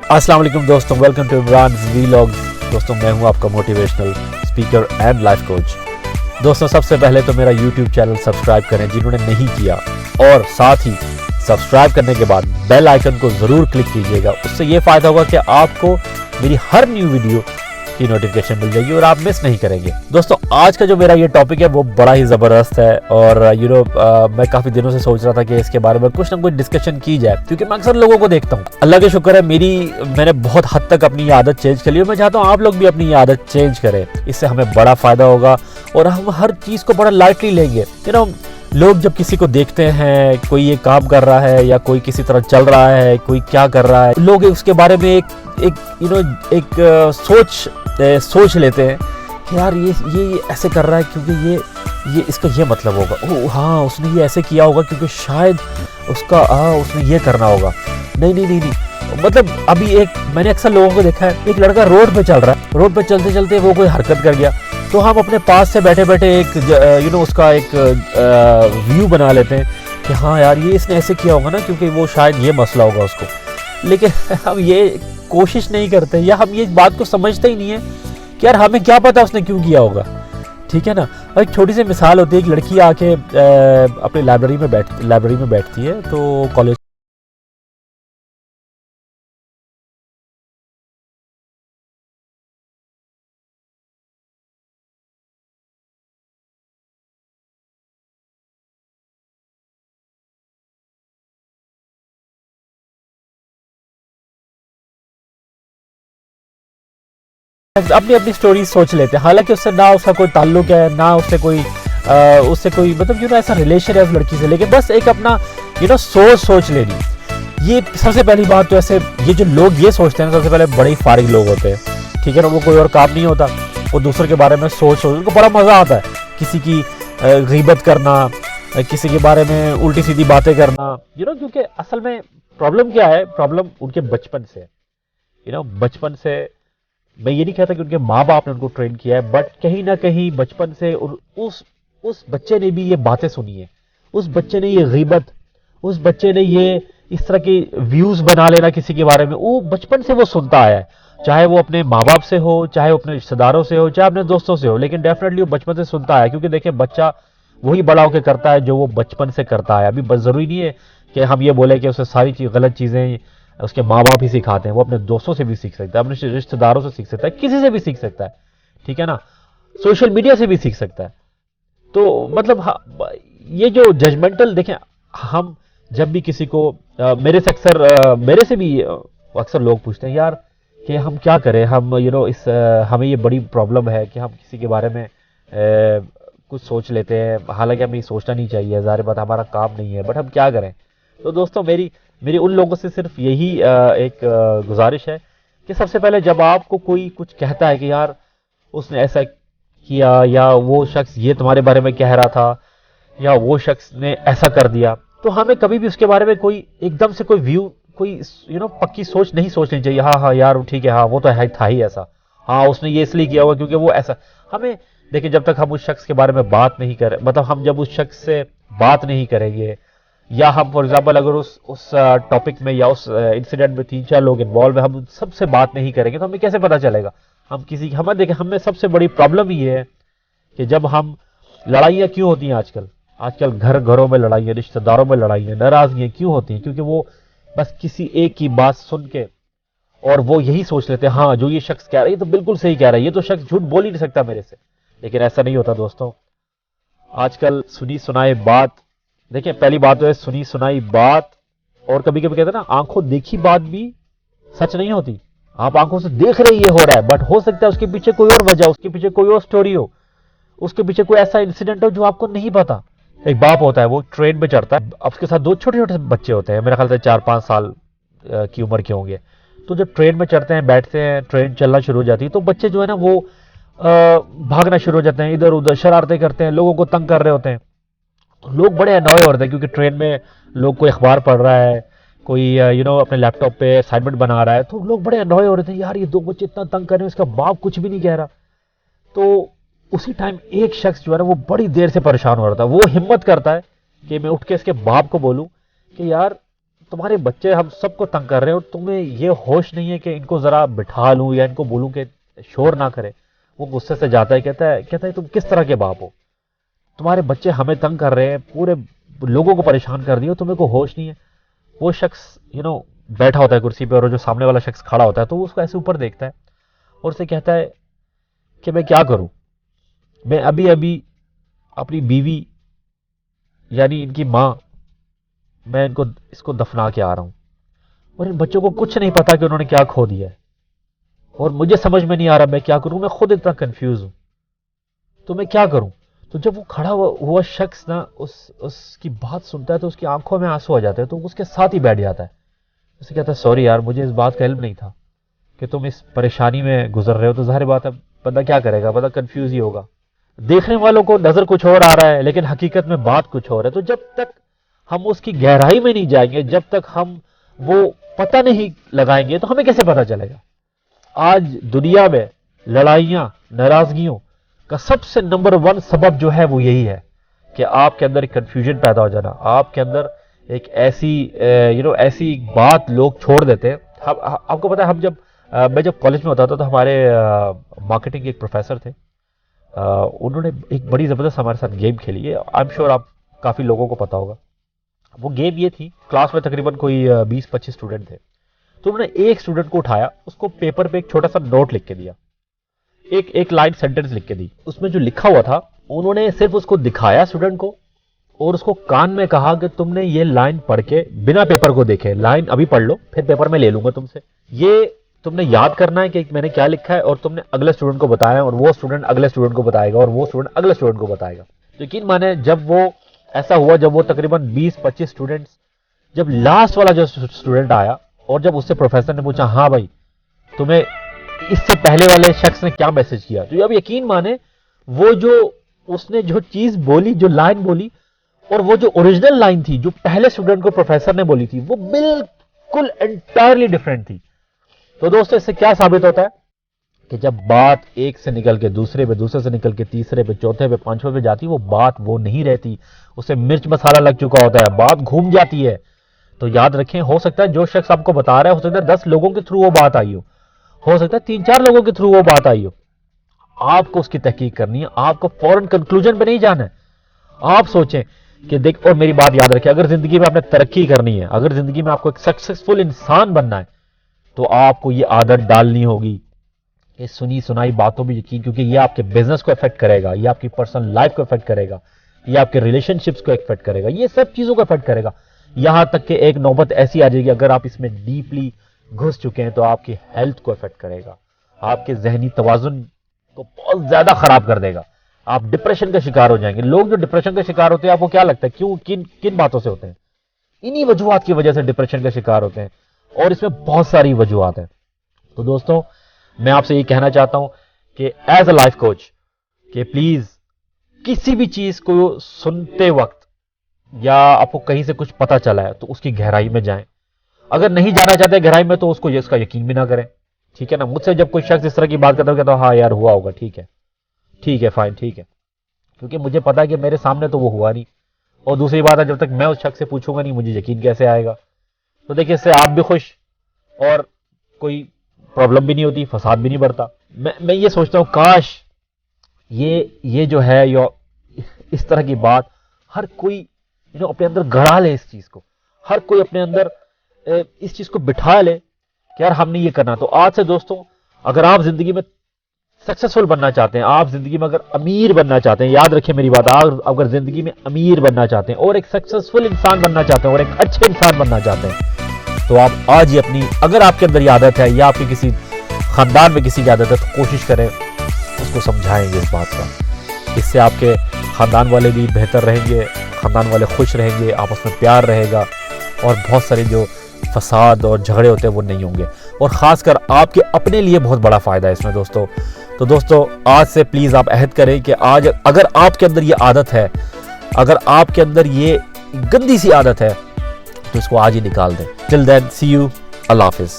السلام علیکم دوستوں، ویلکم ٹو عمران ویلاگز۔ دوستوں میں ہوں آپ کا motivational speaker and life coach. دوستوں سب سے پہلے تو میرا یوٹیوب چینل سبسکرائب کریں جنہوں نے نہیں کیا، اور ساتھ ہی سبسکرائب کرنے کے بعد بیل آئیکن کو ضرور کلک کیجیے گا۔ اس سے یہ فائدہ ہوگا کہ آپ کو میری ہر نیو ویڈیو کی نوٹیفیکیشن مل جائے گی اور آپ مس نہیں کریں گے۔ دوستوں آج کا جو میرا یہ ٹاپک ہے وہ بڑا ہی زبردست ہے، اور میں کافی دنوں سے سوچ رہا تھا کہ اس کے بارے میں کچھ نہ کچھ ڈسکشن کی جائے، کیونکہ میں اکثر لوگوں کو دیکھتا ہوں۔ اللہ کا شکر ہے میں نے بہت حد تک اپنی یہ عادت چینج کر لی، اور میں چاہتا ہوں آپ لوگ بھی اپنی یہ عادت چینج کریں۔ اس سے ہمیں بڑا فائدہ ہوگا اور ہم ہر چیز کو بڑا لائٹلی لیں گے۔ لوگ جب کسی کو دیکھتے ہیں، کوئی یہ کام کر رہا ہے یا کوئی کسی طرح چل رہا ہے، کوئی کیا کر رہا ہے، لوگ اس کے بارے میں ایک سوچ لیتے ہیں کہ یار یہ ایسے کر رہا ہے کیونکہ یہ اس کا یہ مطلب ہوگا، ہاں اس نے یہ ایسے کیا ہوگا کیونکہ شاید اس نے یہ کرنا ہوگا۔ نہیں، مطلب ابھی میں نے اکثر لوگوں کو دیکھا ہے، ایک لڑکا روڈ پہ چل رہا ہے، روڈ پہ چلتے چلتے وہ کوئی حرکت کر گیا، تو ہم اپنے پاس سے بیٹھے بیٹھے اس کا ایک ویو بنا لیتے ہیں کہ ہاں یار یہ اس نے ایسے کیا ہوگا نا کیونکہ وہ شاید یہ مسئلہ ہوگا اس کو۔ لیکن ہم یہ کوشش نہیں کرتے، یا ہم یہ بات کو سمجھتے ہی نہیں ہے کہ یار ہمیں کیا پتا اس نے کیوں کیا ہوگا، ٹھیک ہے نا۔ اور ایک چھوٹی سی مثال ہوتی ہے، ایک لڑکی آ کے اپنی لائبریری میں بیٹھتی ہے، تو کالج اپنی سٹوریز سوچ لیتے ہیں، حالانکہ اس سے نہ اس کا کوئی تعلق ہے، نہ اس سے کوئی مطلب ایسا ریلیشن ہے اس لڑکی سے، لیکن بس ایک اپنا سوچ لینی۔ یہ سب سے پہلی بات تو ایسے یہ جو لوگ یہ سوچتے ہیں، سب سے پہلے بڑے ہی فارغ لوگ ہوتے ہیں، ٹھیک ہے نا۔ وہ کوئی اور کام نہیں ہوتا، وہ دوسرے کے بارے میں سوچ ان کو بڑا مزہ آتا ہے، کسی کی غیبت کرنا، کسی کے بارے میں الٹی سیدھی باتیں کرنا، کیونکہ اصل میں پرابلم کیا ہے، پرابلم ان کے بچپن سے بچپن سے۔ میں یہ نہیں کہتا کہ ان کے ماں باپ نے ان کو ٹرین کیا ہے، بٹ کہیں نہ کہیں بچپن سے اس بچے نے بھی یہ باتیں سنی ہے، اس بچے نے یہ غیبت، اس بچے نے یہ اس طرح کی ویوز بنا لینا کسی کے بارے میں، وہ بچپن سے وہ سنتا آیا ہے، چاہے وہ اپنے ماں باپ سے ہو، چاہے وہ اپنے رشتہ داروں سے ہو، چاہے اپنے دوستوں سے ہو، لیکن ڈیفینیٹلی وہ بچپن سے سنتا آیا ہے۔ کیونکہ دیکھیں بچہ وہی بڑا ہو کے کرتا ہے جو وہ بچپن سے کرتا ہے۔ ابھی بس ضروری نہیں ہے کہ ہم یہ بولیں کہ اسے ساری غلط چیزیں اس کے ماں باپ ہی سکھاتے ہیں، وہ اپنے دوستوں سے بھی سیکھ سکتا ہے، اپنے رشتہ داروں سے سیکھ سکتا ہے، کسی سے بھی سیکھ سکتا ہے، ٹھیک ہے نا، سوشل میڈیا سے بھی سیکھ سکتا ہے۔ تو مطلب یہ جو ججمنٹل، دیکھیں ہم جب بھی کسی کو میرے سے بھی اکثر لوگ پوچھتے ہیں یار کہ ہم کیا کریں، ہم ہمیں یہ بڑی پرابلم ہے کہ ہم کسی کے بارے میں کچھ سوچ لیتے ہیں، حالانکہ ہمیں یہ سوچنا نہیں چاہیے، ظاہر بات ہمارا کام نہیں ہے، بٹ ہم کیا کریں۔ تو دوستوں میری ان لوگوں سے صرف یہی ایک گزارش ہے کہ سب سے پہلے جب آپ کو کوئی کچھ کہتا ہے کہ یار اس نے ایسا کیا، یا وہ شخص یہ تمہارے بارے میں کہہ رہا تھا، یا وہ شخص نے ایسا کر دیا، تو ہمیں کبھی بھی اس کے بارے میں کوئی ایک دم سے کوئی ویو، کوئی پکی سوچ نہیں سوچنی چاہیے۔ ہاں یار ٹھیک ہے، ہاں وہ تو تھا ہی ایسا، ہاں اس نے یہ اس لیے کیا ہوا کیونکہ وہ ایسا۔ ہمیں دیکھیں جب تک ہم اس شخص کے بارے میں بات نہیں کریں، مطلب ہم جب اس شخص سے بات نہیں کریں گے، یا ہم فار ایگزامپل اگر اس ٹاپک میں یا اس انسیڈنٹ میں 3-4 لوگ انوالو ہیں، ہم سب سے بات نہیں کریں گے تو ہمیں کیسے پتا چلے گا؟ دیکھیں ہمیں سب سے بڑی پرابلم یہ ہے کہ جب ہم لڑائیاں کیوں ہوتی ہیں آج کل گھروں میں لڑائیاں، رشتہ داروں میں لڑائیاں، ناراضگیاں کیوں ہوتی ہیں؟ کیونکہ وہ بس کسی ایک کی بات سن کے اور وہ یہی سوچ لیتے ہیں ہاں جو یہ شخص کہہ رہا ہے یہ تو بالکل صحیح کہہ رہا ہے، یہ تو شخص جھوٹ بول ہی نہیں سکتا میرے سے۔ لیکن ایسا نہیں ہوتا دوستوں۔ آج کل سنی سنائی بات، دیکھیں پہلی بات تو ہے سنی سنائی بات، اور کبھی کبھی کہتے ہیں نا آنکھوں دیکھی بات بھی سچ نہیں ہوتی۔ آپ آنکھوں سے دیکھ رہے یہ ہو رہا ہے، بٹ ہو سکتا ہے اس کے پیچھے کوئی اور وجہ، اس کے پیچھے کوئی اور سٹوری ہو، اس کے پیچھے کوئی ایسا انسیڈنٹ ہو جو آپ کو نہیں پتا۔ ایک باپ ہوتا ہے، وہ ٹرین پہ چڑھتا ہے، اب اس کے ساتھ 2 چھوٹے چھوٹے بچے ہوتے ہیں، میرے خیال سے 4-5 سال کی عمر کے ہوں گے۔ تو جب ٹرین میں چڑھتے ہیں، بیٹھتے ہیں، ٹرین چلنا شروع ہو جاتی ہے، تو بچے جو ہے نا وہ بھاگنا شروع ہو جاتے ہیں، ادھر ادھر شرارتیں کرتے ہیں، لوگوں کو تنگ کر رہے ہوتے ہیں۔ تو لوگ بڑے انوائے ہو رہے ہیں کیونکہ ٹرین میں لوگ کوئی اخبار پڑھ رہا ہے، کوئی اپنے لیپ ٹاپ پہ اسائنمنٹ بنا رہا ہے، تو لوگ بڑے انوائے ہو رہے تھے یار یہ 2 بچے اتنا تنگ کر رہے ہیں، اس کا باپ کچھ بھی نہیں کہہ رہا۔ تو اسی ٹائم ایک شخص جو ہے نا وہ بڑی دیر سے پریشان ہو رہا تھا، وہ ہمت کرتا ہے کہ میں اٹھ کے اس کے باپ کو بولوں کہ یار تمہارے بچے ہم سب کو تنگ کر رہے ہیں اور تمہیں یہ ہوش نہیں ہے کہ ان کو ذرا بٹھا لوں یا ان کو بولوں کہ شور نہ کرے. وہ غصے سے جاتا ہے, کہتا ہے تم کس طرح کے باپ ہو, تمہارے بچے ہمیں تنگ کر رہے ہیں, پورے لوگوں کو پریشان کر دیا, تمہیں کو ہوش نہیں ہے. وہ شخص بیٹھا ہوتا ہے کرسی پہ اور جو سامنے والا شخص کھڑا ہوتا ہے تو وہ اس کو ایسے اوپر دیکھتا ہے اور اسے کہتا ہے کہ میں کیا کروں, میں ابھی اپنی بیوی یعنی ان کی ماں, میں اس کو دفنا کے آ رہا ہوں اور ان بچوں کو کچھ نہیں پتا کہ انہوں نے کیا کھو دیا ہے اور مجھے سمجھ میں نہیں آ رہا میں کیا کروں, میں خود اتنا کنفیوز ہوں, تو میں کیا کروں. تو جب وہ کھڑا ہوا شخص نا اس کی بات سنتا ہے تو اس کی آنکھوں میں آنسو آ جاتے ہیں, تو اس کے ساتھ ہی بیٹھ جاتا ہے. اسے کہتا ہے سوری یار, مجھے اس بات کا علم نہیں تھا کہ تم اس پریشانی میں گزر رہے ہو. تو ظاہر بات ہے بندہ کیا کرے گا, بندہ کنفیوز ہی ہوگا. دیکھنے والوں کو نظر کچھ اور آ رہا ہے لیکن حقیقت میں بات کچھ اور ہے. تو جب تک ہم اس کی گہرائی میں نہیں جائیں گے, جب تک ہم وہ پتہ نہیں لگائیں گے, تو ہمیں کیسے پتہ چلے گا. آج دنیا میں لڑائیاں, ناراضگیوں کا سب سے نمبر 1 سبب جو ہے وہ یہی ہے کہ آپ کے اندر ایک کنفیوژن پیدا ہو جانا, آپ کے اندر ایک ایسی بات لوگ چھوڑ دیتے ہیں. آپ کو پتا ہے میں جب کالج میں ہوتا تھا تو ہمارے مارکیٹنگ کے ایک پروفیسر تھے, انہوں نے ایک بڑی زبردست ہمارے ساتھ گیم کھیلی ہے. آئی ایم شیور آپ کافی لوگوں کو پتا ہوگا. وہ گیم یہ تھی, کلاس میں تقریباً کوئی 20-25 اسٹوڈنٹ تھے, تو انہوں نے ایک اسٹوڈنٹ کو اٹھایا, اس کو پیپر پہ ایک چھوٹا سا نوٹ لکھ کے دیا, ایک لائن سینٹنس لکھ کے دی. اس میں جو لکھا ہوا تھا انہوں نے صرف اس کو دکھایا اسٹوڈنٹ کو اور اس کو کان میں کہا کہ تم نے یہ لائن پڑھ کے بنا پیپر کو دیکھے لائن ابھی پڑھ لو, پھر پیپر میں لے لوں گا تم سے. یہ تم نے یاد کرنا ہے کہ میں نے کیا لکھا ہے اور تم نے اگلے اسٹوڈنٹ کو بتایا اور وہ اسٹوڈنٹ اگلے اسٹوڈنٹ کو بتائے گا اور وہ اسٹوڈنٹ اگلے اسٹوڈنٹ کو بتائے گا. یقین مانے جب وہ ایسا ہوا, جب وہ تقریباً 20-25 اسٹوڈنٹس, جب لاسٹ والا جو اسٹوڈنٹ آیا اور جب اس سے پروفیسر نے پوچھا ہاں بھائی تمہیں اس سے پہلے والے شخص نے کیا میسج کیا, تو اب یقین مانے وہ اس نے جو چیز بولی, جو لائن بولی اور وہ جو اوریجنل لائن تھی جو پہلے اسٹوڈنٹ کو پروفیسر نے بولی تھی, وہ بالکل انٹائرلی ڈفرینٹ تھی. تو دوستو اس سے کیا ثابت ہوتا ہے کہ جب بات ایک سے نکل کے دوسرے پہ, دوسرے سے نکل کے تیسرے پہ, چوتھے پہ, پانچویں پہ جاتی, وہ بات وہ نہیں رہتی, اسے مرچ مسالہ لگ چکا ہوتا ہے, بات گھوم جاتی ہے. تو یاد رکھیں, ہو سکتا ہے جو شخص آپ کو بتا رہا ہے, ہو سکتا ہے 10 لوگوں کے تھرو وہ بات آئی ہو سکتا ہے 3-4 لوگوں کے تھرو وہ بات آئی ہو. آپ کو اس کی تحقیق کرنی ہے, آپ کو فوراً کنکلوژن پہ نہیں جانا ہے. آپ سوچیں کہ دیکھ, اور میری بات یاد رکھیں, اگر زندگی میں آپ نے ترقی کرنی ہے, اگر زندگی میں آپ کو ایک سکسیسفل انسان بننا ہے, تو آپ کو یہ عادت ڈالنی ہوگی کہ سنی سنائی باتوں بھی یقین, کیونکہ یہ آپ کے بزنس کو افیکٹ کرے گا, یہ آپ کی پرسنل لائف کو افیکٹ کرے گا, یہ آپ کے ریلیشن شپس کو افیکٹ کرے گا, یہ سب چیزوں کو افیکٹ کرے گا. یہاں تک کہ ایک نوبت ایسی آ جائے گی, اگر آپ اس میں ڈیپلی گھس چکے ہیں, تو آپ کی ہیلتھ کو افیکٹ کرے گا, آپ کے ذہنی توازن کو بہت زیادہ خراب کر دے گا. آپ ڈپریشن کا شکار ہو جائیں گے. لوگ جو ڈپریشن کا شکار ہوتے ہیں, آپ کو کیا لگتا ہے کیوں, کن باتوں سے ہوتے ہیں؟ انہی وجوہات کی وجہ سے ڈپریشن کا شکار ہوتے ہیں, اور اس میں بہت ساری وجوہات ہیں. تو دوستوں میں آپ سے یہ کہنا چاہتا ہوں کہ ایز اے لائف کوچ کہ پلیز کسی بھی چیز کو سنتے وقت یا آپ کو کہیں سے کچھ پتا چلا ہے تو اس کی گہرائی میں جائیں. اگر نہیں جانا چاہتے گہرائی میں تو اس کا یقین بھی نہ کریں, ٹھیک ہے نا. مجھ سے جب کوئی شخص اس طرح کی بات کرتا ہے, کہتا ہوں ہاں یار ہوا ہوگا, ٹھیک ہے فائن, ٹھیک ہے, کیونکہ مجھے پتا ہے کہ میرے سامنے تو وہ ہوا نہیں, اور دوسری بات ہے جب تک میں اس شخص سے پوچھوں گا نہیں, مجھے یقین کیسے آئے گا. تو دیکھیں اس سے آپ بھی خوش اور کوئی پرابلم بھی نہیں ہوتی, فساد بھی نہیں بڑھتا. میں یہ سوچتا ہوں کاش یہ جو ہے اس طرح کی بات ہر کوئی اپنے اندر گڑا لے, اس چیز کو ہر کوئی اپنے اندر اس چیز کو بٹھا لے کہ یار ہم نے یہ کرنا. تو آج سے دوستوں اگر آپ زندگی میں سکسیسفل بننا چاہتے ہیں, آپ زندگی میں اگر امیر بننا چاہتے ہیں, یاد رکھیں میری بات, آپ اگر زندگی میں امیر بننا چاہتے ہیں اور ایک سکسیسفل انسان بننا چاہتے ہیں اور ایک اچھے انسان بننا چاہتے ہیں, تو آپ آج ہی اپنی, اگر آپ کے اندر یہ عادت ہے یا آپ کے کسی خاندان میں کسی کی عادت ہے, تو کوشش کریں اس کو سمجھائیں گے اس بات کا. اس سے آپ کے خاندان والے بھی بہتر رہیں گے, خاندان والے خوش رہیں گے, آپس میں پیار رہے گا, اور بہت سارے جو فساد اور جھگڑے ہوتے ہیں وہ نہیں ہوں گے, اور خاص کر آپ کے اپنے لیے بہت بڑا فائدہ ہے اس میں دوستوں. تو دوستوں آج سے پلیز آپ عہد کریں کہ آج اگر آپ کے اندر یہ عادت ہے, اگر آپ کے اندر یہ گندی سی عادت ہے, تو اس کو آج ہی نکال دیں. ٹل دین سی یو, اللہ حافظ.